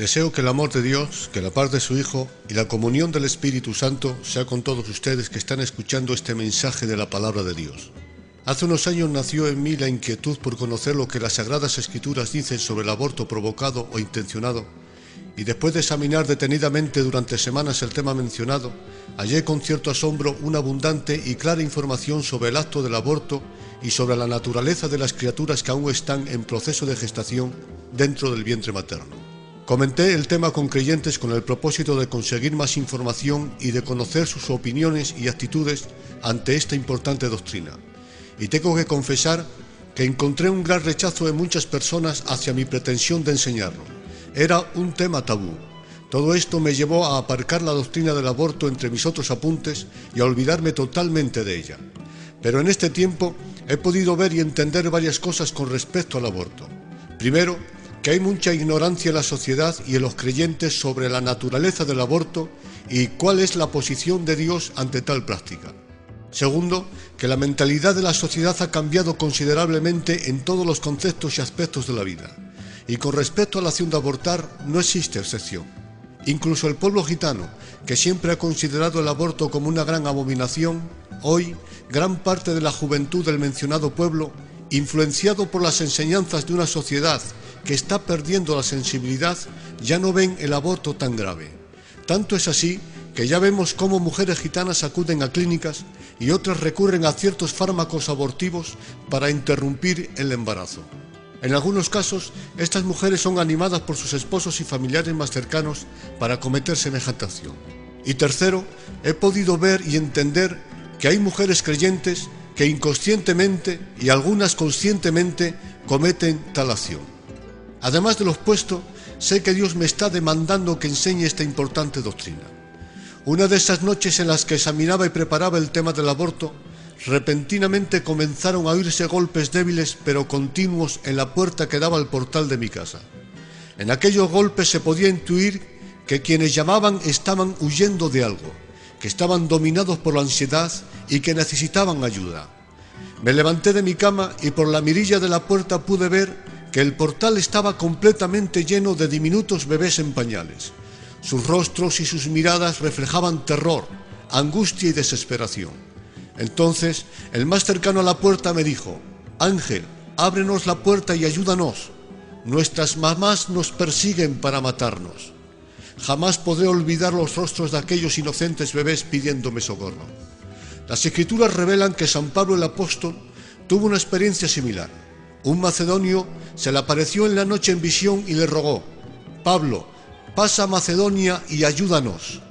Deseo que el amor de Dios, que la paz de su Hijo y la comunión del Espíritu Santo sea con todos ustedes que están escuchando este mensaje de la Palabra de Dios. Hace unos años nació en mí la inquietud por conocer lo que las Sagradas Escrituras dicen sobre el aborto provocado o intencionado, y después de examinar detenidamente durante semanas el tema mencionado, hallé con cierto asombro una abundante y clara información sobre el acto del aborto y sobre la naturaleza de las criaturas que aún están en proceso de gestación dentro del vientre materno. Comenté el tema con creyentes con el propósito de conseguir más información y de conocer sus opiniones y actitudes ante esta importante doctrina. Y tengo que confesar que encontré un gran rechazo de muchas personas hacia mi pretensión de enseñarlo. Era un tema tabú. Todo esto me llevó a aparcar la doctrina del aborto entre mis otros apuntes y a olvidarme totalmente de ella. Pero en este tiempo he podido ver y entender varias cosas con respecto al aborto. Primero, que hay mucha ignorancia en la sociedad y en los creyentes sobre la naturaleza del aborto y cuál es la posición de Dios ante tal práctica. Segundo, que la mentalidad de la sociedad ha cambiado considerablemente en todos los conceptos y aspectos de la vida. Y con respecto a la acción de abortar, no existe excepción. Incluso el pueblo gitano, que siempre ha considerado el aborto como una gran abominación, hoy, gran parte de la juventud del mencionado pueblo, influenciado por las enseñanzas de una sociedad que está perdiendo la sensibilidad, ya no ven el aborto tan grave. Tanto es así que ya vemos cómo mujeres gitanas acuden a clínicas y otras recurren a ciertos fármacos abortivos para interrumpir el embarazo. En algunos casos, estas mujeres son animadas por sus esposos y familiares más cercanos para cometer semejante acción. Y tercero, he podido ver y entender que hay mujeres creyentes que inconscientemente y algunas conscientemente cometen tal acción. Además de lo expuesto, sé que Dios me está demandando que enseñe esta importante doctrina. Una de esas noches en las que examinaba y preparaba el tema del aborto, repentinamente comenzaron a oírse golpes débiles pero continuos en la puerta que daba al portal de mi casa. En aquellos golpes se podía intuir que quienes llamaban estaban huyendo de algo, que estaban dominados por la ansiedad y que necesitaban ayuda. Me levanté de mi cama y por la mirilla de la puerta pude ver que el portal estaba completamente lleno de diminutos bebés en pañales. Sus rostros y sus miradas reflejaban terror, angustia y desesperación. Entonces, el más cercano a la puerta me dijo: «Ángel, ábrenos la puerta y ayúdanos. Nuestras mamás nos persiguen para matarnos». Jamás podré olvidar los rostros de aquellos inocentes bebés pidiéndome socorro. Las Escrituras revelan que San Pablo el apóstol tuvo una experiencia similar. Un macedonio se le apareció en la noche en visión y le rogó: «Pablo, pasa a Macedonia y ayúdanos».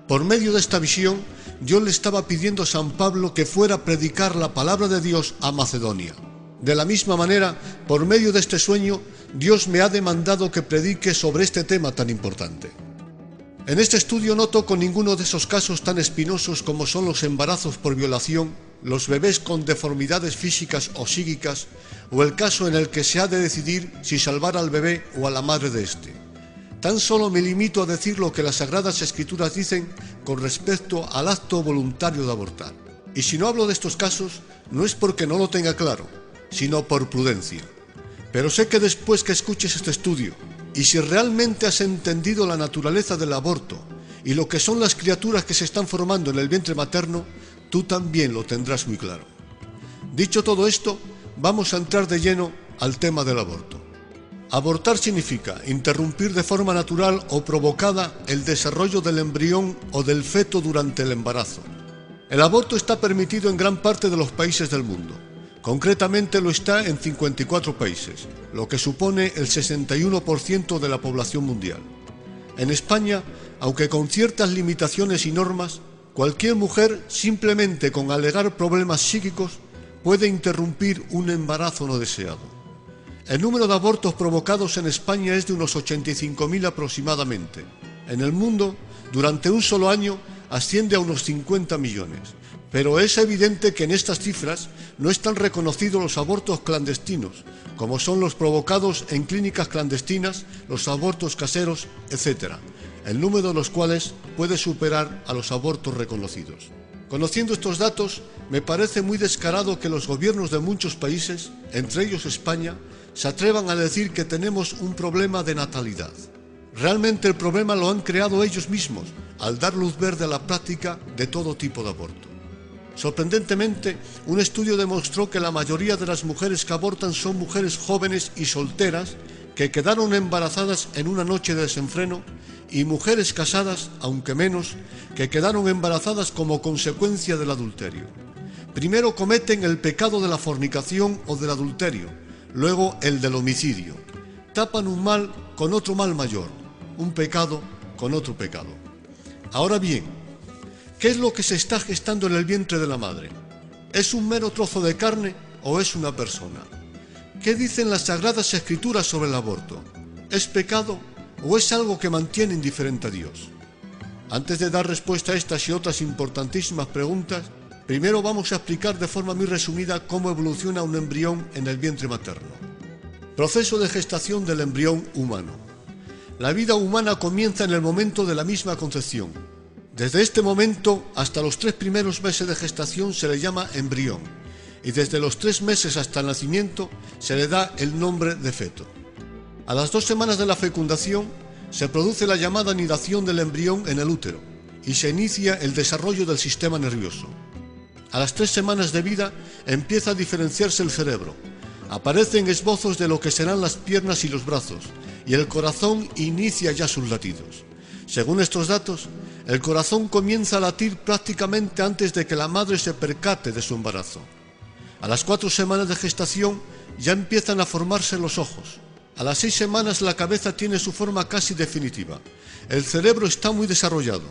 Por medio de esta visión, Dios le estaba pidiendo a San Pablo que fuera a predicar la palabra de Dios a Macedonia. De la misma manera, por medio de este sueño, Dios me ha demandado que predique sobre este tema tan importante. En este estudio no toco ninguno de esos casos tan espinosos como son los embarazos por violación, los bebés con deformidades físicas o psíquicas, o el caso en el que se ha de decidir si salvar al bebé o a la madre de éste. Tan solo me limito a decir lo que las Sagradas Escrituras dicen con respecto al acto voluntario de abortar. Y si no hablo de estos casos, no es porque no lo tenga claro, sino por prudencia. Pero sé que después que escuches este estudio, y si realmente has entendido la naturaleza del aborto y lo que son las criaturas que se están formando en el vientre materno, tú también lo tendrás muy claro. Dicho todo esto, vamos a entrar de lleno al tema del aborto. Abortar significa interrumpir de forma natural o provocada el desarrollo del embrión o del feto durante el embarazo. El aborto está permitido en gran parte de los países del mundo. Concretamente lo está en 54 países, lo que supone el 61% de la población mundial. En España, aunque con ciertas limitaciones y normas, cualquier mujer, simplemente con alegar problemas psíquicos, puede interrumpir un embarazo no deseado. El número de abortos provocados en España es de unos 85.000 aproximadamente. En el mundo, durante un solo año, asciende a unos 50 millones. Pero es evidente que en estas cifras no están reconocidos los abortos clandestinos, como son los provocados en clínicas clandestinas, los abortos caseros, etc., el número de los cuales puede superar a los abortos reconocidos. Conociendo estos datos, me parece muy descarado que los gobiernos de muchos países, entre ellos España, se atrevan a decir que tenemos un problema de natalidad. Realmente el problema lo han creado ellos mismos al dar luz verde a la práctica de todo tipo de aborto. Sorprendentemente, un estudio demostró que la mayoría de las mujeres que abortan son mujeres jóvenes y solteras que quedaron embarazadas en una noche de desenfreno y mujeres casadas, aunque menos, que quedaron embarazadas como consecuencia del adulterio. Primero cometen el pecado de la fornicación o del adulterio, luego el del homicidio. Tapan un mal con otro mal mayor, un pecado con otro pecado. Ahora bien, ¿qué es lo que se está gestando en el vientre de la madre? ¿Es un mero trozo de carne o es una persona? ¿Qué dicen las Sagradas Escrituras sobre el aborto? ¿Es pecado o es algo que mantiene indiferente a Dios? Antes de dar respuesta a estas y otras importantísimas preguntas, primero vamos a explicar de forma muy resumida cómo evoluciona un embrión en el vientre materno. Proceso de gestación del embrión humano. La vida humana comienza en el momento de la misma concepción. Desde este momento hasta los 3 primeros meses de gestación se le llama embrión y desde los 3 meses hasta el nacimiento se le da el nombre de feto. A las 2 semanas de la fecundación se produce la llamada anidación del embrión en el útero y se inicia el desarrollo del sistema nervioso. A las 3 semanas de vida empieza a diferenciarse el cerebro. Aparecen esbozos de lo que serán las piernas y los brazos, y el corazón inicia ya sus latidos. Según estos datos, el corazón comienza a latir prácticamente antes de que la madre se percate de su embarazo. A las 4 semanas de gestación ya empiezan a formarse los ojos. A las 6 semanas la cabeza tiene su forma casi definitiva. El cerebro está muy desarrollado.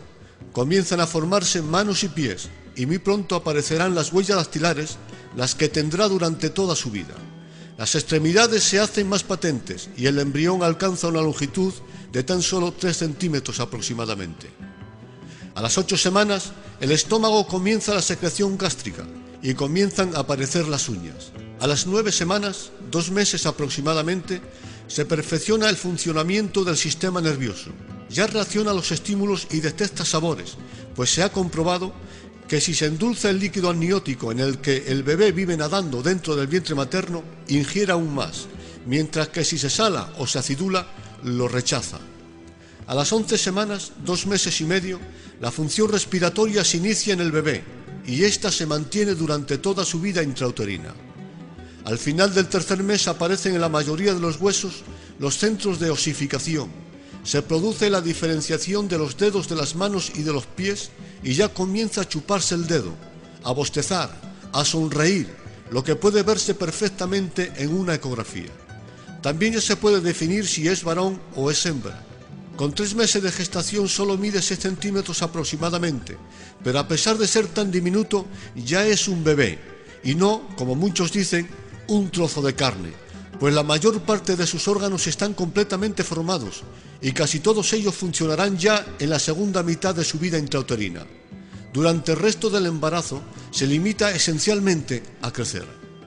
Comienzan a formarse manos y pies, y muy pronto aparecerán las huellas dactilares, las que tendrá durante toda su vida. Las extremidades se hacen más patentes y el embrión alcanza una longitud de tan solo 3 centímetros aproximadamente. A las 8 semanas, el estómago comienza la secreción gástrica y comienzan a aparecer las uñas. A las 9 semanas, 2 meses aproximadamente, se perfecciona el funcionamiento del sistema nervioso. Ya reacciona a los estímulos y detecta sabores, pues se ha comprobado que si se endulza el líquido amniótico en el que el bebé vive nadando dentro del vientre materno, ingiere aún más, mientras que si se sala o se acidula, lo rechaza. A las 11 semanas, 2 meses y medio, la función respiratoria se inicia en el bebé y ésta se mantiene durante toda su vida intrauterina. Al final del 3er mes aparecen en la mayoría de los huesos los centros de osificación. Se produce la diferenciación de los dedos de las manos y de los pies y ya comienza a chuparse el dedo, a bostezar, a sonreír, lo que puede verse perfectamente en una ecografía. También ya se puede definir si es varón o es hembra. Con 3 meses de gestación solo mide 6 centímetros aproximadamente, pero a pesar de ser tan diminuto ya es un bebé y no, como muchos dicen, un trozo de carne, pues la mayor parte de sus órganos están completamente formados y casi todos ellos funcionarán ya en la segunda mitad de su vida intrauterina. Durante el resto del embarazo se limita esencialmente a crecer.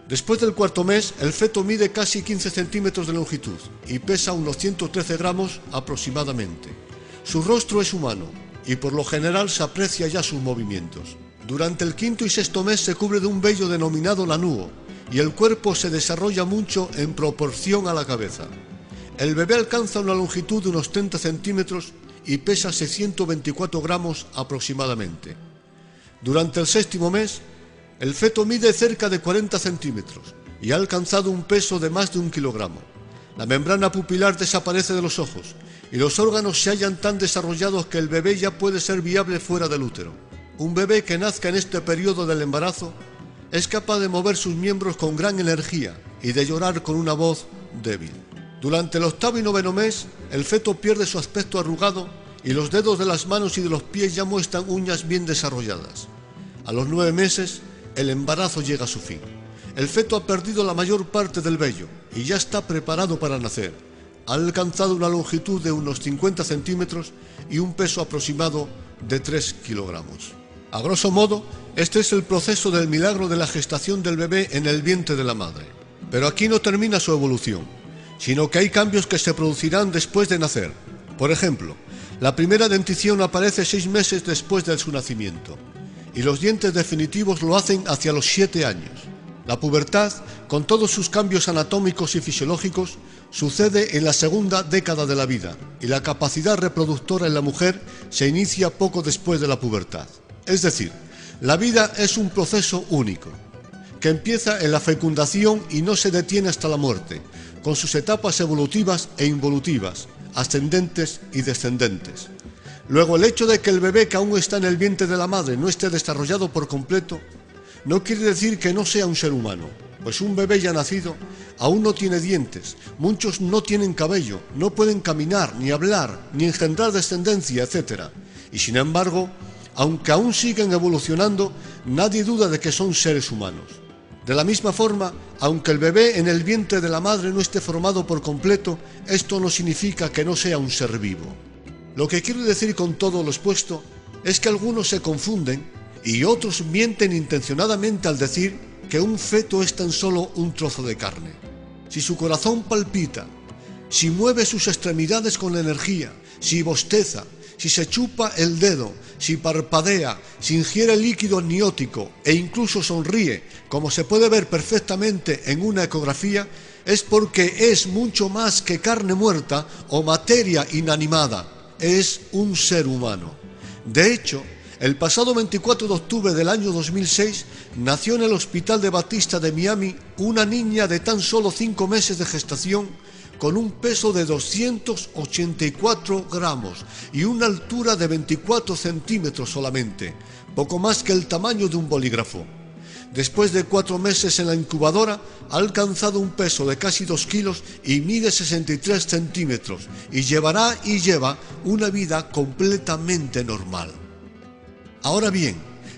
Después del 4.º mes, el feto mide casi 15 centímetros de longitud y pesa unos 113 gramos aproximadamente. Su rostro es humano y por lo general se aprecia ya sus movimientos. Durante el 5.º y 6.º mes se cubre de un vello denominado lanuo y el cuerpo se desarrolla mucho en proporción a la cabeza. El bebé alcanza una longitud de unos 30 centímetros y pesa 624 gramos aproximadamente. Durante el 6.º mes, el feto mide cerca de 40 centímetros y ha alcanzado un peso de más de 1 kilogramo. La membrana pupilar desaparece de los ojos y los órganos se hallan tan desarrollados que el bebé ya puede ser viable fuera del útero. Un bebé que nazca en este periodo del embarazo es capaz de mover sus miembros con gran energía y de llorar con una voz débil. Durante el 8.º y 9.º mes, el feto pierde su aspecto arrugado y los dedos de las manos y de los pies ya muestran uñas bien desarrolladas. A los 9 meses, el embarazo llega a su fin. El feto ha perdido la mayor parte del vello y ya está preparado para nacer. Ha alcanzado una longitud de unos 50 centímetros y un peso aproximado de 3 kilogramos. A grosso modo, este es el proceso del milagro de la gestación del bebé en el vientre de la madre. Pero aquí no termina su evolución, sino que hay cambios que se producirán después de nacer. Por ejemplo, la primera dentición aparece 6 meses después de su nacimiento, y los dientes definitivos lo hacen hacia los 7 años. La pubertad, con todos sus cambios anatómicos y fisiológicos, sucede en la segunda década de la vida y la capacidad reproductora en la mujer se inicia poco después de la pubertad. Es decir, la vida es un proceso único, que empieza en la fecundación y no se detiene hasta la muerte, con sus etapas evolutivas e involutivas, ascendentes y descendentes. Luego, el hecho de que el bebé que aún está en el vientre de la madre no esté desarrollado por completo, no quiere decir que no sea un ser humano, pues un bebé ya nacido aún no tiene dientes, muchos no tienen cabello, no pueden caminar, ni hablar, ni engendrar descendencia, etc. Y sin embargo, aunque aún siguen evolucionando, nadie duda de que son seres humanos. De la misma forma, aunque el bebé en el vientre de la madre no esté formado por completo, esto no significa que no sea un ser vivo. Lo que quiero decir con todo lo expuesto es que algunos se confunden y otros mienten intencionadamente al decir que un feto es tan solo un trozo de carne. Si su corazón palpita, si mueve sus extremidades con energía, si bosteza, si se chupa el dedo, si parpadea, si ingiere líquido amniótico e incluso sonríe, como se puede ver perfectamente en una ecografía, es porque es mucho más que carne muerta o materia inanimada, es un ser humano. De hecho, el pasado 24 de octubre del año 2006 nació en el Hospital de Batista de Miami una niña de tan solo 5 meses de gestación con un peso de 284 gramos y una altura de 24 centímetros solamente, poco más que el tamaño de un bolígrafo. Después de 4 meses en la incubadora, ha alcanzado un peso de casi 2 kilos y mide 63 centímetros y lleva una vida completamente normal. Ahora bien,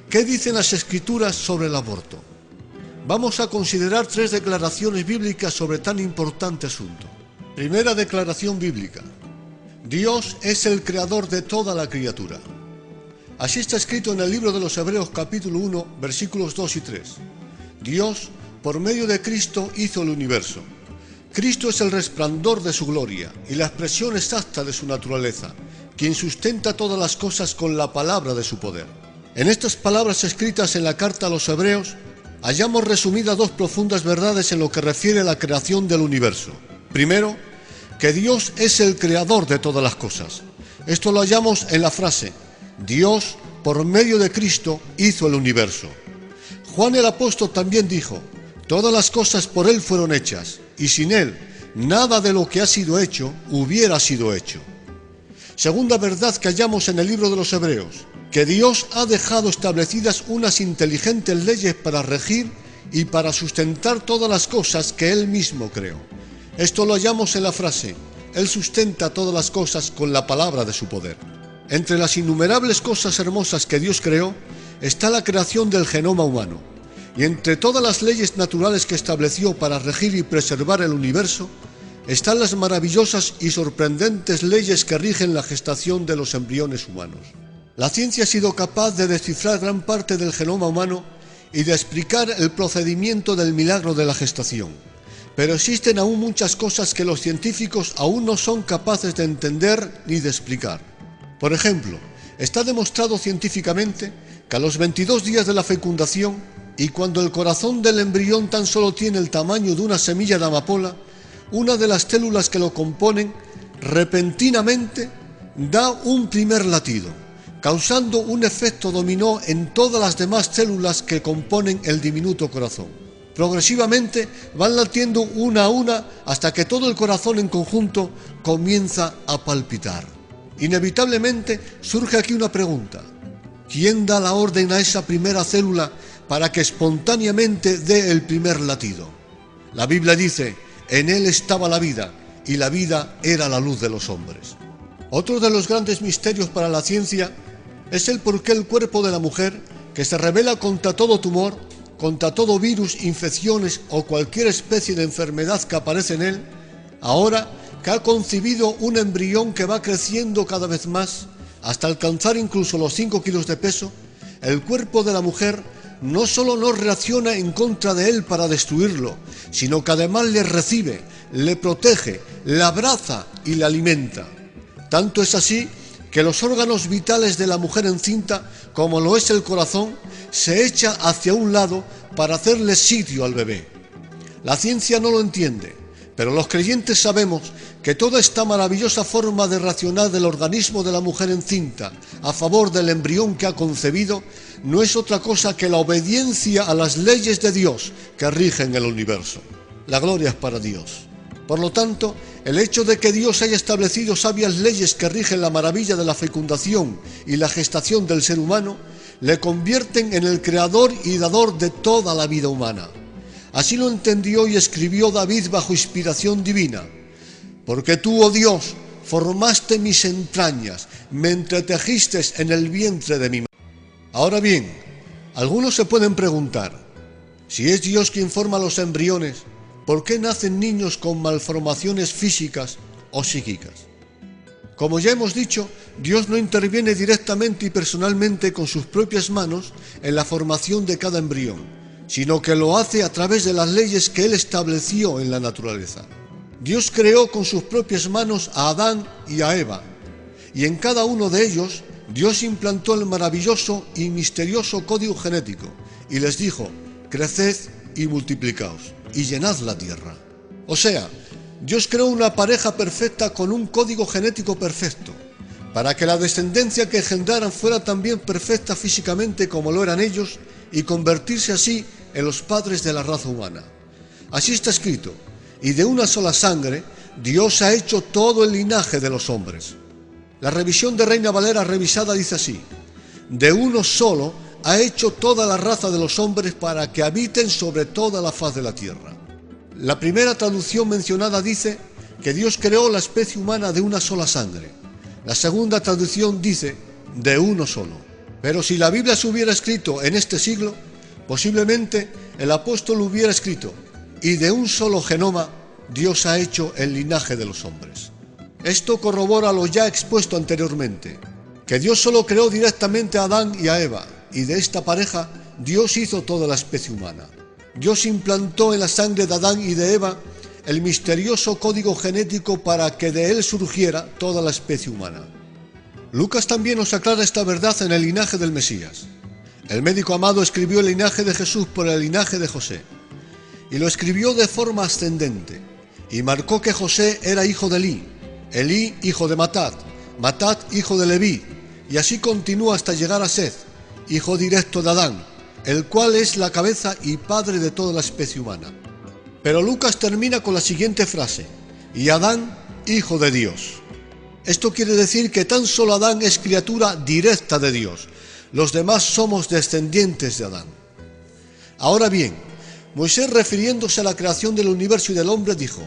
¿qué dicen las Escrituras sobre el aborto? Vamos a considerar 3 declaraciones bíblicas sobre tan importante asunto. Primera declaración bíblica. Dios es el creador de toda la criatura. Así está escrito en el libro de los Hebreos capítulo 1, versículos 2 y 3. Dios, por medio de Cristo, hizo el universo. Cristo es el resplandor de su gloria y la expresión exacta de su naturaleza, quien sustenta todas las cosas con la palabra de su poder. En estas palabras escritas en la carta a los Hebreos, hallamos resumidas 2 profundas verdades en lo que refiere a la creación del universo. Primero, que Dios es el creador de todas las cosas. Esto lo hallamos en la frase: Dios, por medio de Cristo, hizo el universo. Juan el apóstol también dijo: todas las cosas por Él fueron hechas, y sin Él, nada de lo que ha sido hecho hubiera sido hecho. Segunda verdad que hallamos en el libro de los Hebreos: que Dios ha dejado establecidas unas inteligentes leyes para regir y para sustentar todas las cosas que Él mismo creó. Esto lo hallamos en la frase: Él sustenta todas las cosas con la palabra de su poder. Entre las innumerables cosas hermosas que Dios creó está la creación del genoma humano, y entre todas las leyes naturales que estableció para regir y preservar el universo están las maravillosas y sorprendentes leyes que rigen la gestación de los embriones humanos. La ciencia ha sido capaz de descifrar gran parte del genoma humano y de explicar el procedimiento del milagro de la gestación, pero existen aún muchas cosas que los científicos aún no son capaces de entender ni de explicar. Por ejemplo, está demostrado científicamente que a los 22 días de la fecundación y cuando el corazón del embrión tan solo tiene el tamaño de una semilla de amapola, una de las células que lo componen repentinamente da un primer latido, causando un efecto dominó en todas las demás células que componen el diminuto corazón. Progresivamente van latiendo una a una hasta que todo el corazón en conjunto comienza a palpitar. Inevitablemente surge aquí una pregunta: ¿quién da la orden a esa primera célula para que espontáneamente dé el primer latido? La Biblia dice: en él estaba la vida, y la vida era la luz de los hombres. Otro de los grandes misterios para la ciencia es el por qué el cuerpo de la mujer, que se rebela contra todo tumor, contra todo virus, infecciones o cualquier especie de enfermedad que aparece en él, ahora que ha concebido un embrión que va creciendo cada vez más, hasta alcanzar incluso los 5 kilos de peso, el cuerpo de la mujer no solo no reacciona en contra de él para destruirlo, sino que además le recibe, le protege, le abraza y le alimenta. Tanto es así que los órganos vitales de la mujer encinta, como lo es el corazón, se echa hacia un lado para hacerle sitio al bebé. La ciencia no lo entiende, Pero los creyentes sabemos que toda esta maravillosa forma de racionar del organismo de la mujer encinta a favor del embrión que ha concebido no es otra cosa que la obediencia a las leyes de Dios que rigen el universo. La gloria es para Dios. Por lo tanto, el hecho de que Dios haya establecido sabias leyes que rigen la maravilla de la fecundación y la gestación del ser humano, le convierten en el creador y dador de toda la vida humana. Así lo entendió y escribió David bajo inspiración divina. Porque tú, oh Dios, formaste mis entrañas, me entretejiste en el vientre de mi madre. Ahora bien, algunos se pueden preguntar, si es Dios quien forma los embriones, ¿por qué nacen niños con malformaciones físicas o psíquicas? Como ya hemos dicho, Dios no interviene directamente y personalmente con sus propias manos en la formación de cada embrión, sino que lo hace a través de las leyes que Él estableció en la naturaleza. Dios creó con sus propias manos a Adán y a Eva, y en cada uno de ellos Dios implantó el maravilloso y misterioso código genético, y les dijo, creced y multiplicaos, y llenad la tierra. O sea, Dios creó una pareja perfecta con un código genético perfecto, para que la descendencia que engendraran fuera también perfecta físicamente como lo eran ellos, y convertirse así en los padres de la raza humana. Así está escrito, y de una sola sangre Dios ha hecho todo el linaje de los hombres. La revisión de Reina Valera revisada dice así, de uno solo ha hecho toda la raza de los hombres para que habiten sobre toda la faz de la tierra. La primera traducción mencionada dice que Dios creó la especie humana de una sola sangre. La segunda traducción dice de uno solo. Pero si la Biblia se hubiera escrito en este siglo, posiblemente el apóstol hubiera escrito, y de un solo genoma Dios ha hecho el linaje de los hombres. Esto corrobora lo ya expuesto anteriormente, que Dios solo creó directamente a Adán y a Eva, y de esta pareja Dios hizo toda la especie humana. Dios implantó en la sangre de Adán y de Eva el misterioso código genético para que de él surgiera toda la especie humana. Lucas también nos aclara esta verdad en el linaje del Mesías. El médico amado escribió el linaje de Jesús por el linaje de José, y lo escribió de forma ascendente, y marcó que José era hijo de Elí, Elí hijo de Matat, Matat hijo de Leví, y así continúa hasta llegar a Seth, hijo directo de Adán, el cual es la cabeza y padre de toda la especie humana. Pero Lucas termina con la siguiente frase, y Adán, hijo de Dios. Esto quiere decir que tan solo Adán es criatura directa de Dios, los demás somos descendientes de Adán. Ahora bien, Moisés, refiriéndose a la creación del universo y del hombre, dijo,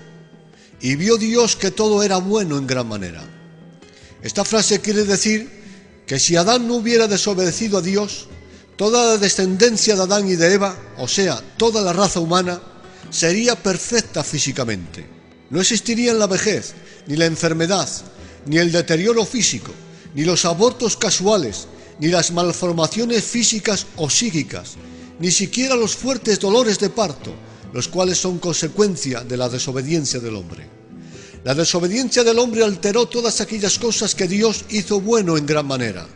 y vio Dios que todo era bueno en gran manera. Esta frase quiere decir que si Adán no hubiera desobedecido a Dios, toda la descendencia de Adán y de Eva, o sea, toda la raza humana, sería perfecta físicamente. No existirían la vejez, ni la enfermedad, ni el deterioro físico, ni los abortos casuales, ni las malformaciones físicas o psíquicas, ni siquiera los fuertes dolores de parto, los cuales son consecuencia de la desobediencia del hombre. La desobediencia del hombre alteró todas aquellas cosas que Dios hizo bueno en gran manera.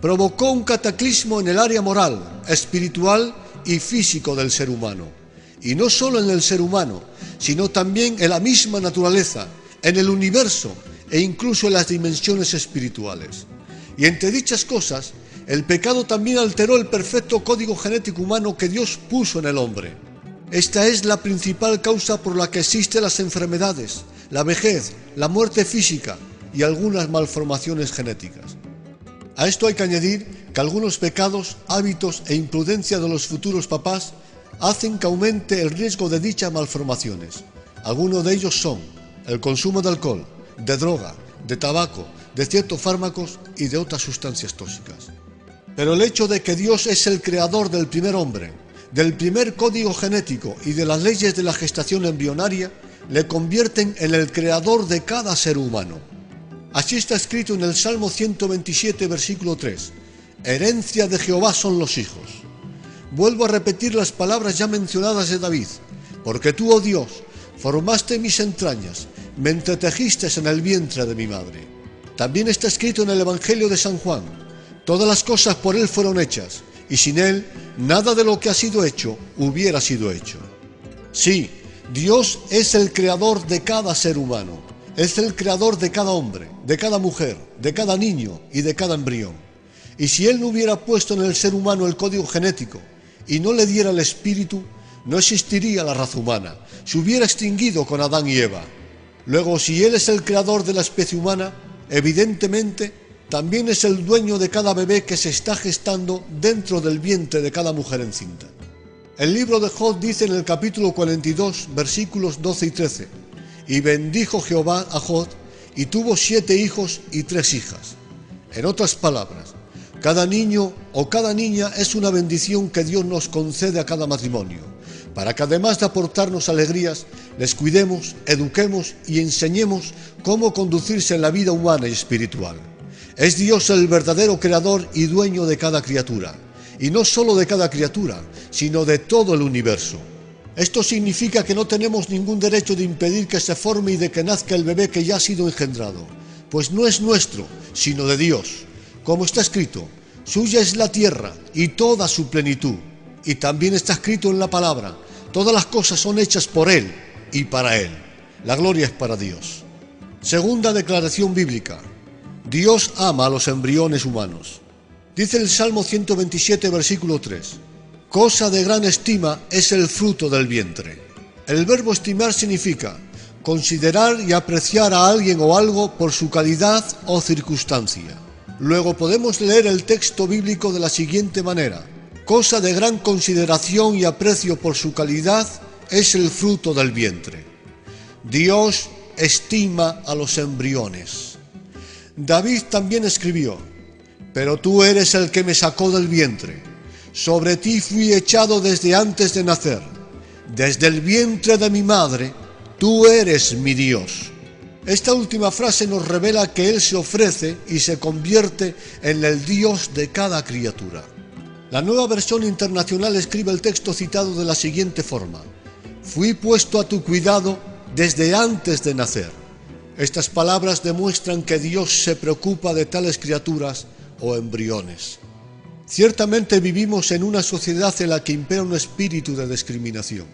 Provocó un cataclismo en el área moral, espiritual y físico del ser humano. Y no solo en el ser humano, sino también en la misma naturaleza, en el universo e incluso en las dimensiones espirituales. Y entre dichas cosas, el pecado también alteró el perfecto código genético humano que Dios puso en el hombre. Esta es la principal causa por la que existen las enfermedades, la vejez, la muerte física y algunas malformaciones genéticas. A esto hay que añadir que algunos pecados, hábitos e imprudencia de los futuros papás hacen que aumente el riesgo de dichas malformaciones. Algunos de ellos son el consumo de alcohol, de droga, de tabaco, de ciertos fármacos y de otras sustancias tóxicas. Pero el hecho de que Dios es el creador del primer hombre, del primer código genético y de las leyes de la gestación embrionaria, le convierten en el creador de cada ser humano. Así está escrito en el Salmo 127, versículo 3, herencia de Jehová son los hijos. Vuelvo a repetir las palabras ya mencionadas de David, porque tú, oh Dios, formaste mis entrañas, me entretejiste en el vientre de mi madre. También está escrito en el Evangelio de San Juan, todas las cosas por él fueron hechas, y sin él nada de lo que ha sido hecho hubiera sido hecho. Sí, Dios es el creador de cada ser humano, es el creador de cada hombre, de cada mujer, de cada niño y de cada embrión. Y si Él no hubiera puesto en el ser humano el código genético y no le diera el espíritu, no existiría la raza humana, se hubiera extinguido con Adán y Eva. Luego, si Él es el creador de la especie humana, evidentemente también es el dueño de cada bebé que se está gestando dentro del vientre de cada mujer encinta. El libro de Job dice en el capítulo 42, versículos 12 y 13, y bendijo Jehová a Job, y tuvo 7 hijos y 3 hijas. En otras palabras, cada niño o cada niña es una bendición que Dios nos concede a cada matrimonio, para que además de aportarnos alegrías, les cuidemos, eduquemos y enseñemos cómo conducirse en la vida humana y espiritual. Es Dios el verdadero creador y dueño de cada criatura, y no solo de cada criatura, sino de todo el universo. Esto significa que no tenemos ningún derecho de impedir que se forme y de que nazca el bebé que ya ha sido engendrado, pues no es nuestro, sino de Dios. Como está escrito, suya es la tierra y toda su plenitud. Y también está escrito en la palabra, todas las cosas son hechas por Él y para Él. La gloria es para Dios. Segunda declaración bíblica. Dios ama a los embriones humanos. Dice el Salmo 127, versículo 3. Cosa de gran estima es el fruto del vientre. El verbo estimar significa considerar y apreciar a alguien o algo por su calidad o circunstancia. Luego podemos leer el texto bíblico de la siguiente manera. Cosa de gran consideración y aprecio por su calidad es el fruto del vientre. Dios estima a los embriones. David también escribió, pero tú eres el que me sacó del vientre. Sobre ti fui echado desde antes de nacer. Desde el vientre de mi madre, tú eres mi Dios. Esta última frase nos revela que Él se ofrece y se convierte en el Dios de cada criatura. La Nueva Versión Internacional escribe el texto citado de la siguiente forma. Fui puesto a tu cuidado desde antes de nacer. Estas palabras demuestran que Dios se preocupa de tales criaturas o embriones. Ciertamente vivimos en una sociedad en la que impera un espíritu de discriminación.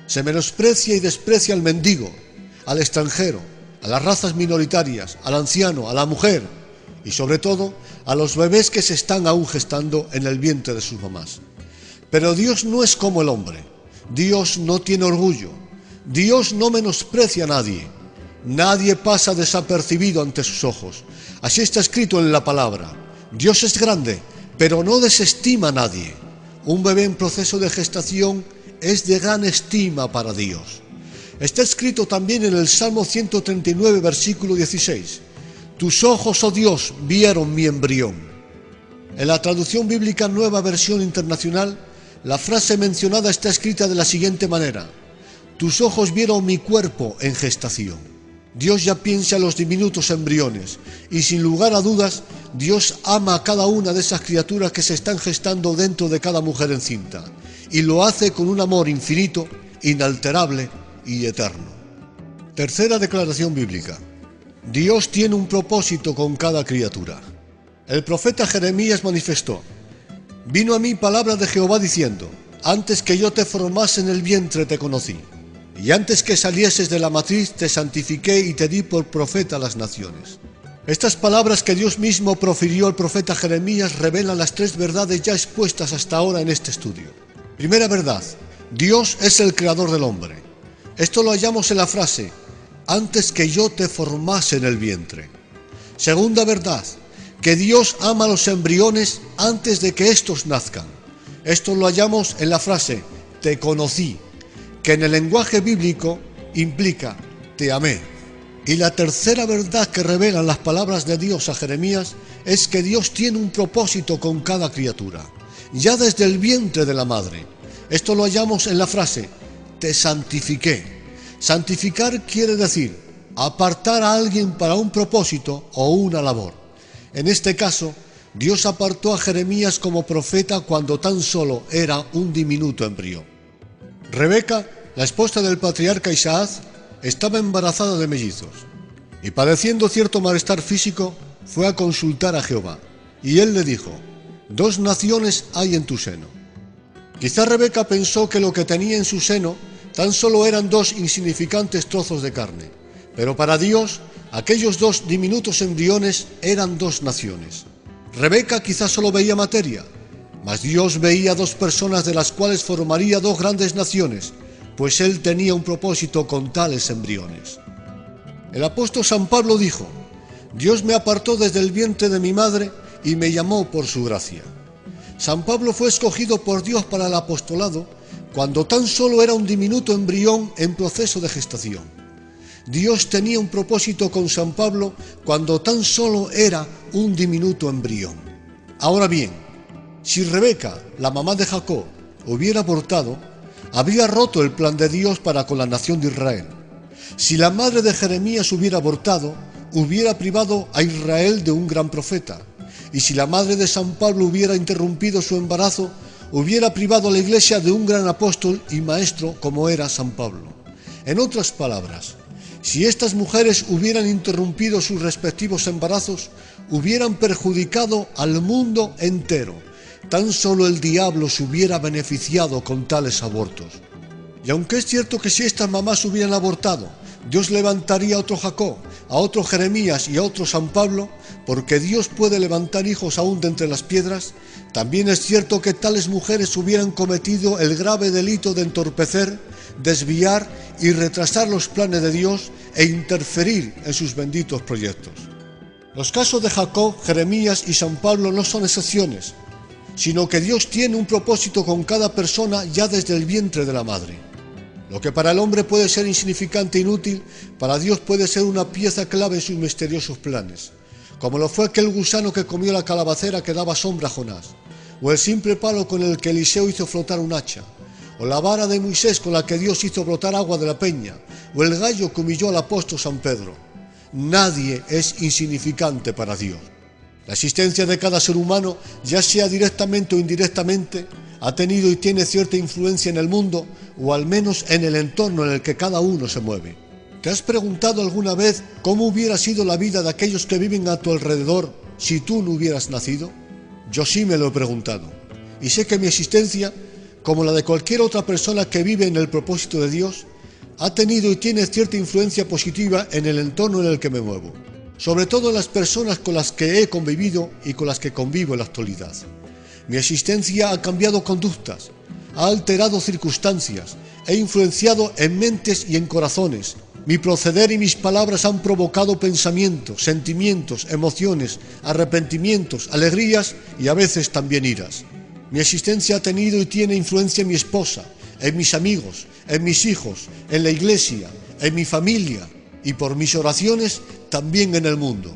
Se menosprecia y desprecia al mendigo, al extranjero, a las razas minoritarias, al anciano, a la mujer y sobre todo a los bebés que se están aún gestando en el vientre de sus mamás. Pero Dios no es como el hombre. Dios no tiene orgullo. Dios no menosprecia a nadie. Nadie pasa desapercibido ante sus ojos. Así está escrito en la palabra. Dios es grande, pero no desestima a nadie. Un bebé en proceso de gestación es de gran estima para Dios. Está escrito también en el Salmo 139, versículo 16. Tus ojos, oh Dios, vieron mi embrión. En la traducción bíblica Nueva Versión Internacional, la frase mencionada está escrita de la siguiente manera. Tus ojos vieron mi cuerpo en gestación. Dios ya piensa en los diminutos embriones y sin lugar a dudas, Dios ama a cada una de esas criaturas que se están gestando dentro de cada mujer encinta y lo hace con un amor infinito, inalterable y eterno. Tercera declaración bíblica. Dios tiene un propósito con cada criatura. El profeta Jeremías manifestó, vino a mí palabra de Jehová diciendo, antes que yo te formase en el vientre te conocí, y antes que salieses de la matriz te santifiqué y te di por profeta a las naciones. Estas palabras que Dios mismo profirió al profeta Jeremías revelan las 3 verdades ya expuestas hasta ahora en este estudio. Primera verdad, Dios es el creador del hombre. Esto lo hallamos en la frase, antes que yo te formase en el vientre. Segunda verdad, que Dios ama a los embriones antes de que éstos nazcan. Esto lo hallamos en la frase, te conocí, que en el lenguaje bíblico implica, te amé. Y la tercera verdad que revelan las palabras de Dios a Jeremías es que Dios tiene un propósito con cada criatura, ya desde el vientre de la madre. Esto lo hallamos en la frase, te santifiqué. Santificar quiere decir apartar a alguien para un propósito o una labor. En este caso, Dios apartó a Jeremías como profeta cuando tan solo era un diminuto embrión. Rebeca, la esposa del patriarca Isaac, estaba embarazada de mellizos y padeciendo cierto malestar físico fue a consultar a Jehová y él le dijo, 2 naciones hay en tu seno. Quizá Rebeca pensó que lo que tenía en su seno tan solo eran dos insignificantes trozos de carne, pero para Dios aquellos dos diminutos embriones eran dos naciones. Rebeca quizás solo veía materia, mas Dios veía dos personas de las cuales formaría dos grandes naciones, pues Él tenía un propósito con tales embriones. El apóstol San Pablo dijo: Dios me apartó desde el vientre de mi madre y me llamó por su gracia. San Pablo fue escogido por Dios para el apostolado cuando tan solo era un diminuto embrión en proceso de gestación. Dios tenía un propósito con San Pablo cuando tan solo era un diminuto embrión. Ahora bien, si Rebeca, la mamá de Jacob, hubiera abortado, habría roto el plan de Dios para con la nación de Israel. Si la madre de Jeremías hubiera abortado, hubiera privado a Israel de un gran profeta. Y si la madre de San Pablo hubiera interrumpido su embarazo, hubiera privado a la iglesia de un gran apóstol y maestro como era San Pablo. En otras palabras, si estas mujeres hubieran interrumpido sus respectivos embarazos, hubieran perjudicado al mundo entero. Tan solo el diablo se hubiera beneficiado con tales abortos. Y aunque es cierto que si estas mamás hubieran abortado, Dios levantaría a otro Jacob, a otro Jeremías y a otro San Pablo, porque Dios puede levantar hijos aún de entre las piedras, también es cierto que tales mujeres hubieran cometido el grave delito de entorpecer, desviar y retrasar los planes de Dios e interferir en sus benditos proyectos. Los casos de Jacob, Jeremías y San Pablo no son excepciones, sino que Dios tiene un propósito con cada persona ya desde el vientre de la madre. Lo que para el hombre puede ser insignificante e inútil, para Dios puede ser una pieza clave en sus misteriosos planes, como lo fue aquel gusano que comió la calabacera que daba sombra a Jonás, o el simple palo con el que Eliseo hizo flotar un hacha, o la vara de Moisés con la que Dios hizo brotar agua de la peña, o el gallo que humilló al apóstol San Pedro. Nadie es insignificante para Dios. La existencia de cada ser humano, ya sea directamente o indirectamente, ha tenido y tiene cierta influencia en el mundo, o al menos en el entorno en el que cada uno se mueve. ¿Te has preguntado alguna vez cómo hubiera sido la vida de aquellos que viven a tu alrededor si tú no hubieras nacido? Yo sí me lo he preguntado, y sé que mi existencia, como la de cualquier otra persona que vive en el propósito de Dios, ha tenido y tiene cierta influencia positiva en el entorno en el que me muevo, sobre todo en las personas con las que he convivido y con las que convivo en la actualidad. Mi existencia ha cambiado conductas, ha alterado circunstancias, he influenciado en mentes y en corazones. Mi proceder y mis palabras han provocado pensamientos, sentimientos, emociones, arrepentimientos, alegrías y a veces también iras. Mi existencia ha tenido y tiene influencia en mi esposa, en mis amigos, en mis hijos, en la iglesia, en mi familia y por mis oraciones también en el mundo.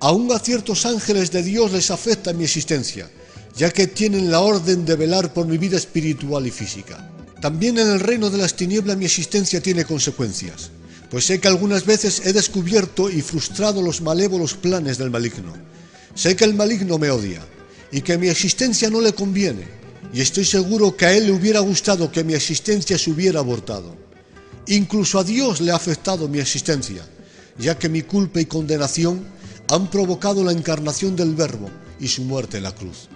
Aún a ciertos ángeles de Dios les afecta mi existencia, ya que tienen la orden de velar por mi vida espiritual y física. También en el reino de las tinieblas mi existencia tiene consecuencias, pues sé que algunas veces he descubierto y frustrado los malévolos planes del maligno. Sé que el maligno me odia y que mi existencia no le conviene, y estoy seguro que a él le hubiera gustado que mi existencia se hubiera abortado. Incluso a Dios le ha afectado mi existencia, ya que mi culpa y condenación han provocado la encarnación del Verbo y su muerte en la cruz.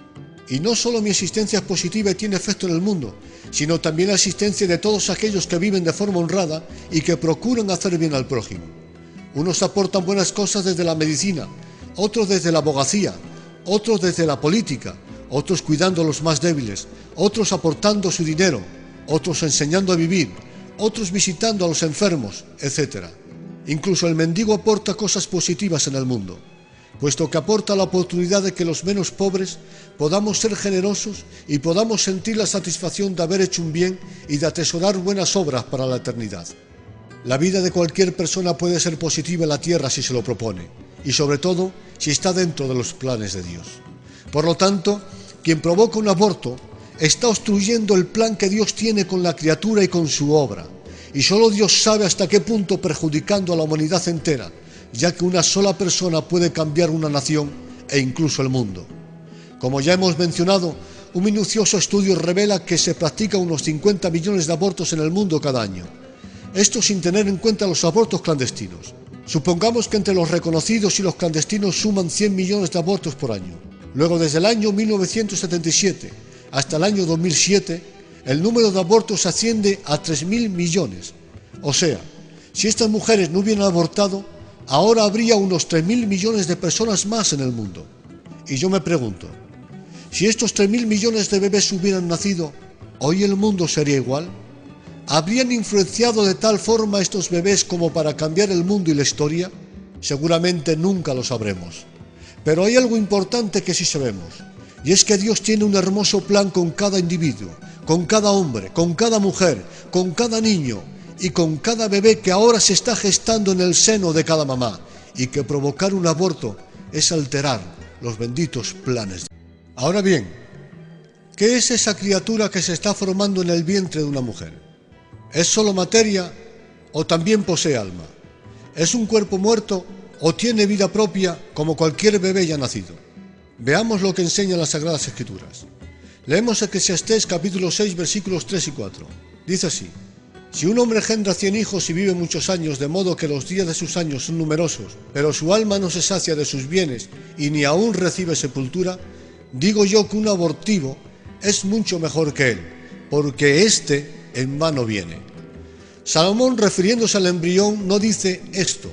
Y no solo mi existencia es positiva y tiene efecto en el mundo, sino también la existencia de todos aquellos que viven de forma honrada y que procuran hacer bien al prójimo. Unos aportan buenas cosas desde la medicina, otros desde la abogacía, otros desde la política, otros cuidando a los más débiles, otros aportando su dinero, otros enseñando a vivir, otros visitando a los enfermos, etc. Incluso el mendigo aporta cosas positivas en el mundo, puesto que aporta la oportunidad de que los menos pobres podamos ser generosos y podamos sentir la satisfacción de haber hecho un bien y de atesorar buenas obras para la eternidad. La vida de cualquier persona puede ser positiva en la tierra si se lo propone, y sobre todo si está dentro de los planes de Dios. Por lo tanto, quien provoca un aborto está obstruyendo el plan que Dios tiene con la criatura y con su obra, y solo Dios sabe hasta qué punto perjudicando a la humanidad entera, ya que una sola persona puede cambiar una nación e incluso el mundo. Como ya hemos mencionado, un minucioso estudio revela que se practican unos 50 millones de abortos en el mundo cada año. Esto sin tener en cuenta los abortos clandestinos. Supongamos que entre los reconocidos y los clandestinos suman 100 millones de abortos por año. Luego, desde el año 1977 hasta el año 2007, el número de abortos asciende a 3.000 millones. O sea, si estas mujeres no hubieran abortado, ahora habría unos 3.000 millones de personas más en el mundo. Y yo me pregunto, si estos 3.000 millones de bebés hubieran nacido, ¿hoy el mundo sería igual? ¿Habrían influenciado de tal forma estos bebés como para cambiar el mundo y la historia? Seguramente nunca lo sabremos. Pero hay algo importante que sí sabemos, y es que Dios tiene un hermoso plan con cada individuo, con cada hombre, con cada mujer, con cada niño y con cada bebé que ahora se está gestando en el seno de cada mamá, y que provocar un aborto es alterar los benditos planes. Ahora bien, ¿qué es esa criatura que se está formando en el vientre de una mujer? ¿Es solo materia o también posee alma? ¿Es un cuerpo muerto o tiene vida propia como cualquier bebé ya nacido? Veamos lo que enseñan las Sagradas Escrituras. Leemos Eclesiastés capítulo 6 versículos 3 y 4. Dice así: si un hombre engendra 100 hijos y vive muchos años, de modo que los días de sus años son numerosos, pero su alma no se sacia de sus bienes y ni aún recibe sepultura, digo yo que un abortivo es mucho mejor que él, porque éste en vano viene. Salomón, refiriéndose al embrión, no dice esto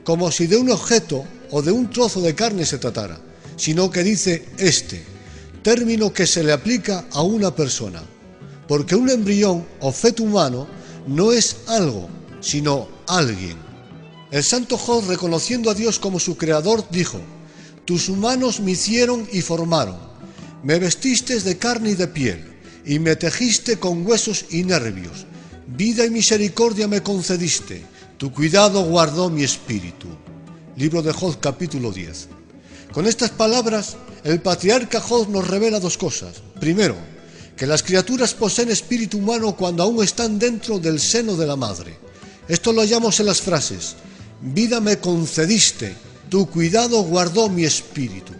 como si de un objeto o de un trozo de carne se tratara, sino que dice este, término que se le aplica a una persona, porque un embrión o feto humano no es algo, sino alguien. El santo Job, reconociendo a Dios como su creador, dijo: tus manos me hicieron y formaron, me vestiste de carne y de piel, y me tejiste con huesos y nervios. Vida y misericordia me concediste, tu cuidado guardó mi espíritu. Libro de Job, capítulo 10. Con estas palabras, el patriarca Job nos revela dos cosas. Primero, que las criaturas poseen espíritu humano cuando aún están dentro del seno de la madre. Esto lo hallamos en las frases: vida me concediste, tu cuidado guardó mi espíritu.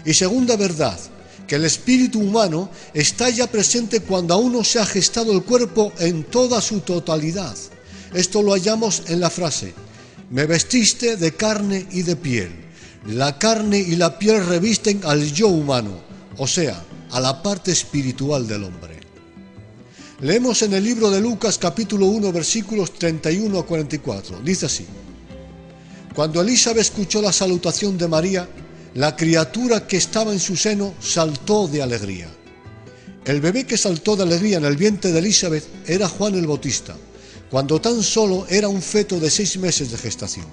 Y segunda verdad, que el espíritu humano está ya presente cuando aún no se ha gestado el cuerpo en toda su totalidad. Esto lo hallamos en la frase: me vestiste de carne y de piel. La carne y la piel revisten al yo humano, o sea, a la parte espiritual del hombre. Leemos en el libro de Lucas capítulo 1 versículos 31 a 44. Dice así: cuando Elizabeth escuchó la salutación de María, la criatura que estaba en su seno saltó de alegría. El bebé que saltó de alegría en el vientre de Elizabeth era Juan el Bautista, cuando tan solo era un feto de 6 meses de gestación.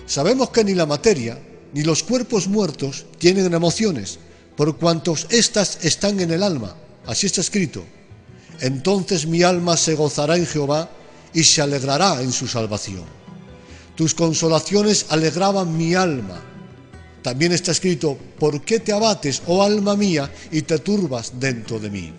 Sabemos que ni la materia ni los cuerpos muertos tienen emociones, por cuantos éstas están en el alma. Así está escrito: entonces mi alma se gozará en Jehová y se alegrará en su salvación. Tus consolaciones alegraban mi alma. También está escrito: ¿por qué te abates, oh alma mía, y te turbas dentro de mí?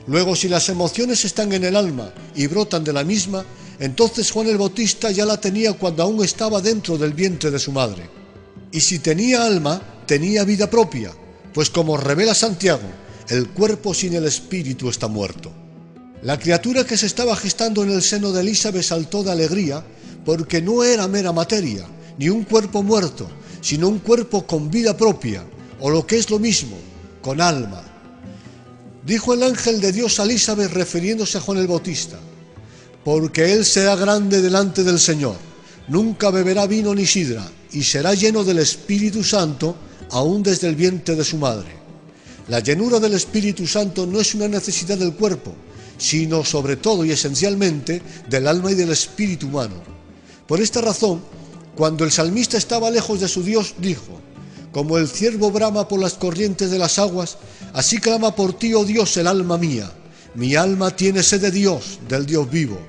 Luego, si las emociones están en el alma y brotan de la misma, entonces Juan el Bautista ya la tenía cuando aún estaba dentro del vientre de su madre. Y si tenía alma, tenía vida propia, pues como revela Santiago, el cuerpo sin el espíritu está muerto. La criatura que se estaba gestando en el seno de Elizabeth saltó de alegría, porque no era mera materia, ni un cuerpo muerto, sino un cuerpo con vida propia, o lo que es lo mismo, con alma. Dijo el ángel de Dios a Elizabeth, refiriéndose a Juan el Bautista: porque él será grande delante del Señor, nunca beberá vino ni sidra, y será lleno del Espíritu Santo, aún desde el vientre de su madre. La llenura del Espíritu Santo no es una necesidad del cuerpo, sino sobre todo y esencialmente del alma y del espíritu humano. Por esta razón, cuando el salmista estaba lejos de su Dios, dijo: como el ciervo brama por las corrientes de las aguas, así clama por ti, oh Dios, el alma mía. Mi alma tiene sed de Dios, del Dios vivo.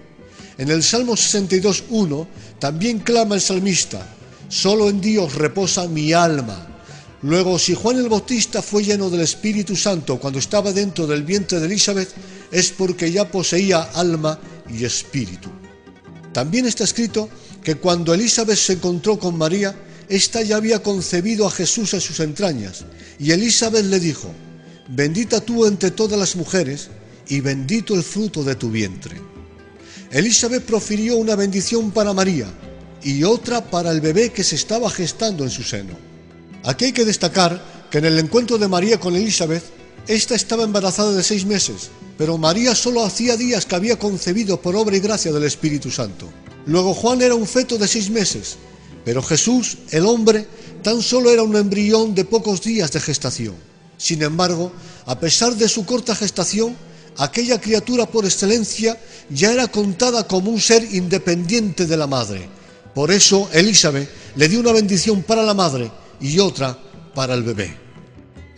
En el Salmo 62:1 también clama el salmista: solo en Dios reposa mi alma. Luego, si Juan el Bautista fue lleno del Espíritu Santo cuando estaba dentro del vientre de Elizabeth, es porque ya poseía alma y espíritu. También está escrito que cuando Elizabeth se encontró con María, ésta ya había concebido a Jesús en sus entrañas, y Elizabeth le dijo: bendita tú entre todas las mujeres, y bendito el fruto de tu vientre. Elizabeth profirió una bendición para María, y otra para el bebé que se estaba gestando en su seno. Aquí hay que destacar que en el encuentro de María con Elizabeth, ésta estaba embarazada de 6 meses, pero María solo hacía días que había concebido por obra y gracia del Espíritu Santo. Luego Juan era un feto de 6 meses, pero Jesús, el hombre, tan solo era un embrión de pocos días de gestación. Sin embargo, a pesar de su corta gestación, aquella criatura por excelencia ya era contada como un ser independiente de la madre. Por eso Elizabeth le dio una bendición para la madre y otra para el bebé.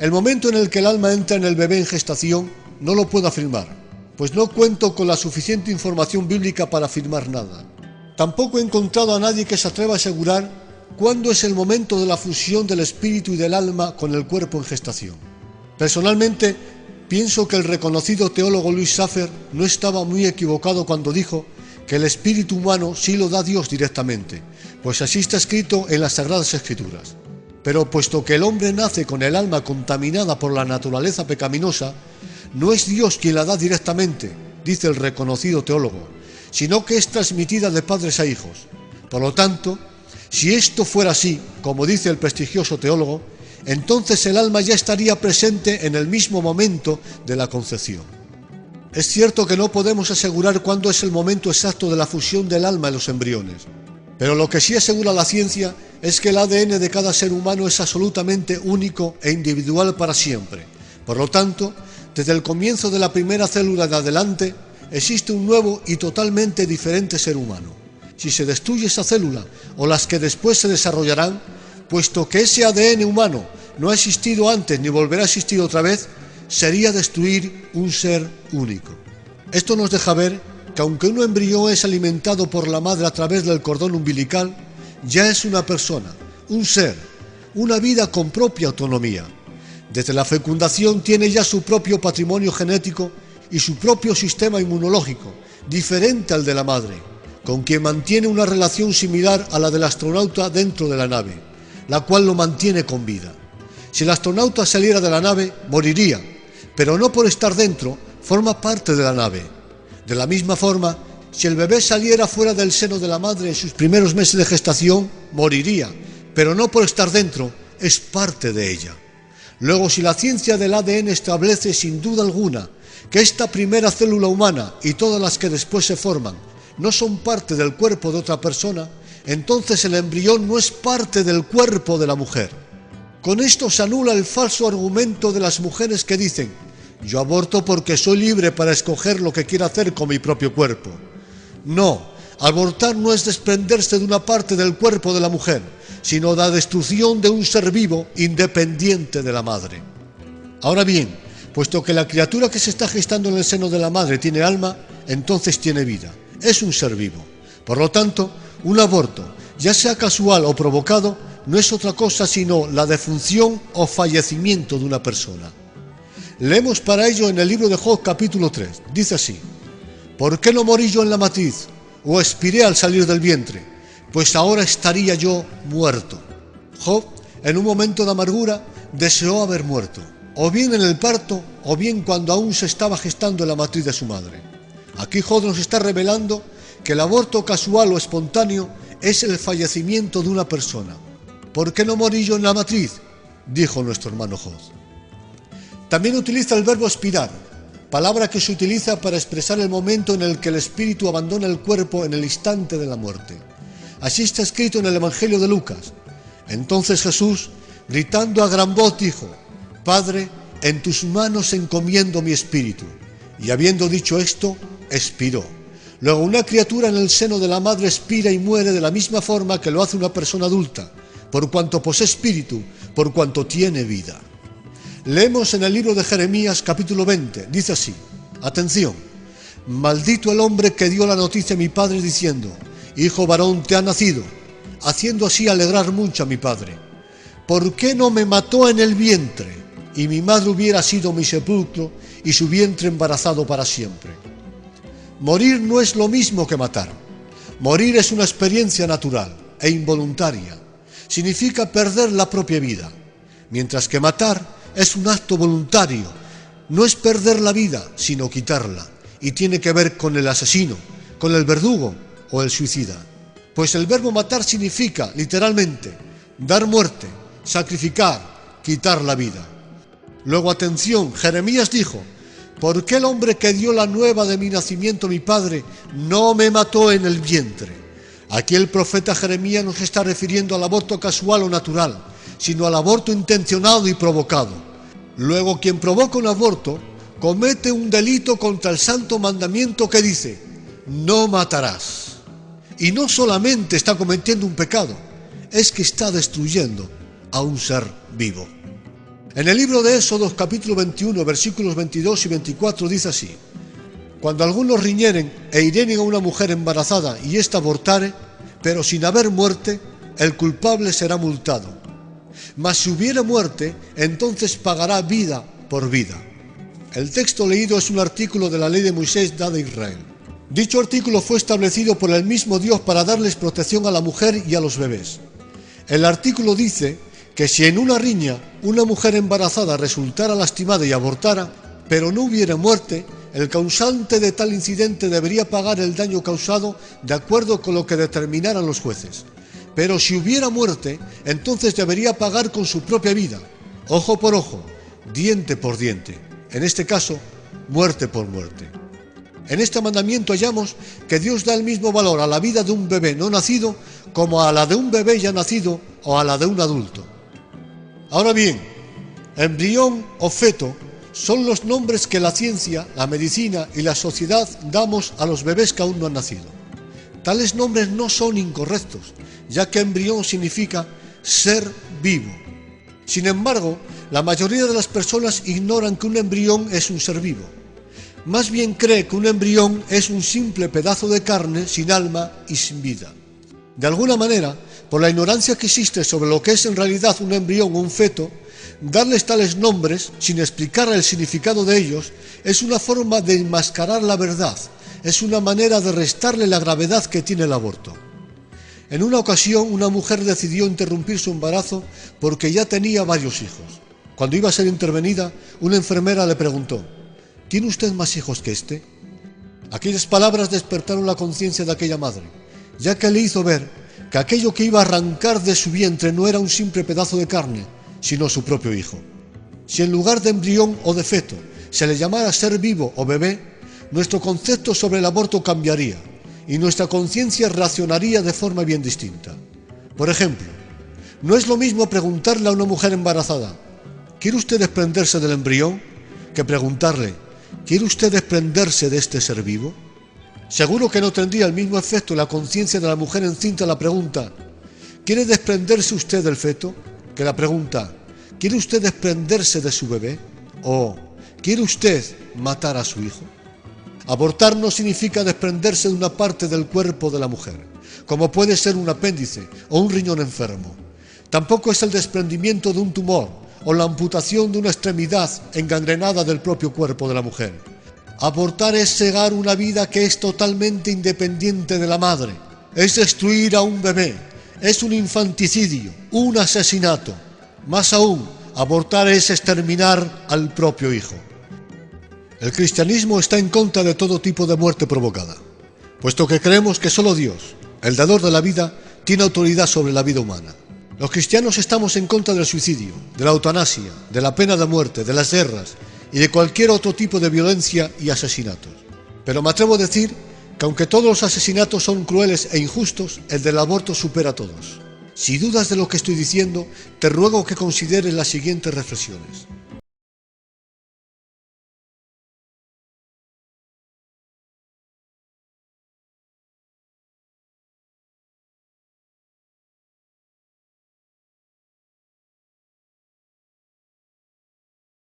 El momento en el que el alma entra en el bebé en gestación no lo puedo afirmar, pues no cuento con la suficiente información bíblica para afirmar nada. Tampoco he encontrado a nadie que se atreva a asegurar cuándo es el momento de la fusión del espíritu y del alma con el cuerpo en gestación. Personalmente, pienso que el reconocido teólogo Louis Schaeffer no estaba muy equivocado cuando dijo que el espíritu humano sí lo da Dios directamente, pues así está escrito en las Sagradas Escrituras. Pero puesto que el hombre nace con el alma contaminada por la naturaleza pecaminosa, no es Dios quien la da directamente, dice el reconocido teólogo, sino que es transmitida de padres a hijos. Por lo tanto, si esto fuera así, como dice el prestigioso teólogo, entonces el alma ya estaría presente en el mismo momento de la concepción. Es cierto que no podemos asegurar cuándo es el momento exacto de la fusión del alma en los embriones, pero lo que sí asegura la ciencia es que el ADN de cada ser humano es absolutamente único e individual para siempre. Por lo tanto, desde el comienzo de la primera célula en adelante, existe un nuevo y totalmente diferente ser humano. Si se destruye esa célula o las que después se desarrollarán, puesto que ese ADN humano no ha existido antes ni volverá a existir otra vez, sería destruir un ser único. Esto nos deja ver que aunque un embrión es alimentado por la madre a través del cordón umbilical, ya es una persona, un ser, una vida con propia autonomía. Desde la fecundación tiene ya su propio patrimonio genético y su propio sistema inmunológico, diferente al de la madre, con quien mantiene una relación similar a la del astronauta dentro de la nave, la cual lo mantiene con vida. Si el astronauta saliera de la nave, moriría, pero no por estar dentro, forma parte de la nave. De la misma forma, si el bebé saliera fuera del seno de la madre en sus primeros meses de gestación, moriría, pero no por estar dentro, es parte de ella. Luego, si la ciencia del ADN establece sin duda alguna que esta primera célula humana y todas las que después se forman no son parte del cuerpo de otra persona, entonces el embrión no es parte del cuerpo de la mujer. Con esto se anula el falso argumento de las mujeres que dicen: yo aborto porque soy libre para escoger lo que quiero hacer con mi propio cuerpo. No, abortar no es desprenderse de una parte del cuerpo de la mujer, sino la destrucción de un ser vivo independiente de la madre. Ahora bien, puesto que la criatura que se está gestando en el seno de la madre tiene alma, entonces tiene vida, es un ser vivo. Por lo tanto, un aborto, ya sea casual o provocado, no es otra cosa sino la defunción o fallecimiento de una persona. Leemos para ello en el libro de Job capítulo 3, dice así: ¿por qué no morí yo en la matriz, o expiré al salir del vientre? Pues ahora estaría yo muerto. Job, en un momento de amargura, deseó haber muerto, o bien en el parto, o bien cuando aún se estaba gestando en la matriz de su madre. Aquí Job nos está revelando que el aborto casual o espontáneo es el fallecimiento de una persona. ¿Por qué no morí yo en la matriz?, dijo nuestro hermano Job. También utiliza el verbo expirar, palabra que se utiliza para expresar el momento en el que el espíritu abandona el cuerpo en el instante de la muerte. Así está escrito en el Evangelio de Lucas. Entonces Jesús, gritando a gran voz, dijo: Padre, en tus manos encomiendo mi espíritu. Y habiendo dicho esto, expiró. Luego una criatura en el seno de la madre expira y muere de la misma forma que lo hace una persona adulta, por cuanto posee espíritu, por cuanto tiene vida. Leemos en el libro de Jeremías capítulo 20, dice así: atención, maldito el hombre que dio la noticia a mi padre diciendo: hijo varón te ha nacido, haciendo así alegrar mucho a mi padre. ¿Por qué no me mató en el vientre? Y mi madre hubiera sido mi sepulcro y su vientre embarazado para siempre. Morir no es lo mismo que matar. Morir es una experiencia natural e involuntaria. Significa perder la propia vida, mientras que matar es un acto voluntario. No es perder la vida, sino quitarla, y tiene que ver con el asesino, con el verdugo o el suicida. Pues el verbo matar significa, literalmente, dar muerte, sacrificar, quitar la vida. Luego, atención, Jeremías dijo: ¿por qué el hombre que dio la nueva de mi nacimiento a mi padre no me mató en el vientre? Aquí el profeta Jeremías no se está refiriendo al aborto casual o natural, sino al aborto intencionado y provocado. Luego, quien provoca un aborto comete un delito contra el santo mandamiento que dice: no matarás. Y no solamente está cometiendo un pecado, es que está destruyendo a un ser vivo. En el libro de Éxodo, capítulo 21, versículos 22 y 24, dice así: cuando algunos riñeren e hirieren a una mujer embarazada y ésta abortare, pero sin haber muerte, el culpable será multado. Mas si hubiere muerte, entonces pagará vida por vida. El texto leído es un artículo de la ley de Moisés dada a Israel. Dicho artículo fue establecido por el mismo Dios para darles protección a la mujer y a los bebés. El artículo dice que si en una riña una mujer embarazada resultara lastimada y abortara, pero no hubiera muerte, el causante de tal incidente debería pagar el daño causado de acuerdo con lo que determinaran los jueces. Pero si hubiera muerte, entonces debería pagar con su propia vida, ojo por ojo, diente por diente, en este caso, muerte por muerte. En este mandamiento hallamos que Dios da el mismo valor a la vida de un bebé no nacido como a la de un bebé ya nacido o a la de un adulto. Ahora bien, embrión o feto son los nombres que la ciencia, la medicina y la sociedad damos a los bebés que aún no han nacido. Tales nombres no son incorrectos, ya que embrión significa ser vivo. Sin embargo, la mayoría de las personas ignoran que un embrión es un ser vivo. Más bien cree que un embrión es un simple pedazo de carne sin alma y sin vida. De alguna manera, por la ignorancia que existe sobre lo que es en realidad un embrión o un feto, darles tales nombres, sin explicar el significado de ellos, es una forma de enmascarar la verdad, es una manera de restarle la gravedad que tiene el aborto. En una ocasión, una mujer decidió interrumpir su embarazo porque ya tenía varios hijos. Cuando iba a ser intervenida, una enfermera le preguntó: ¿tiene usted más hijos que este? Aquellas palabras despertaron la conciencia de aquella madre, ya que le hizo ver que aquello que iba a arrancar de su vientre no era un simple pedazo de carne, sino su propio hijo. Si en lugar de embrión o de feto se le llamara ser vivo o bebé, nuestro concepto sobre el aborto cambiaría y nuestra conciencia reaccionaría de forma bien distinta. Por ejemplo, no es lo mismo preguntarle a una mujer embarazada: ¿quiere usted desprenderse del embrión?, que preguntarle: ¿quiere usted desprenderse de este ser vivo? Seguro que no tendría el mismo efecto en la conciencia de la mujer encinta la pregunta: ¿quiere desprenderse usted del feto?, que la pregunta: ¿quiere usted desprenderse de su bebé? ¿O quiere usted matar a su hijo? Abortar no significa desprenderse de una parte del cuerpo de la mujer, como puede ser un apéndice o un riñón enfermo. Tampoco es el desprendimiento de un tumor o la amputación de una extremidad engangrenada del propio cuerpo de la mujer. Abortar es cegar una vida que es totalmente independiente de la madre, es destruir a un bebé, es un infanticidio, un asesinato. Más aún, abortar es exterminar al propio hijo. El cristianismo está en contra de todo tipo de muerte provocada, puesto que creemos que solo Dios, el dador de la vida, tiene autoridad sobre la vida humana. Los cristianos estamos en contra del suicidio, de la eutanasia, de la pena de muerte, de las guerras y de cualquier otro tipo de violencia y asesinatos. Pero me atrevo a decir que aunque todos los asesinatos son crueles e injustos, el del aborto supera a todos. Si dudas de lo que estoy diciendo, te ruego que consideres las siguientes reflexiones.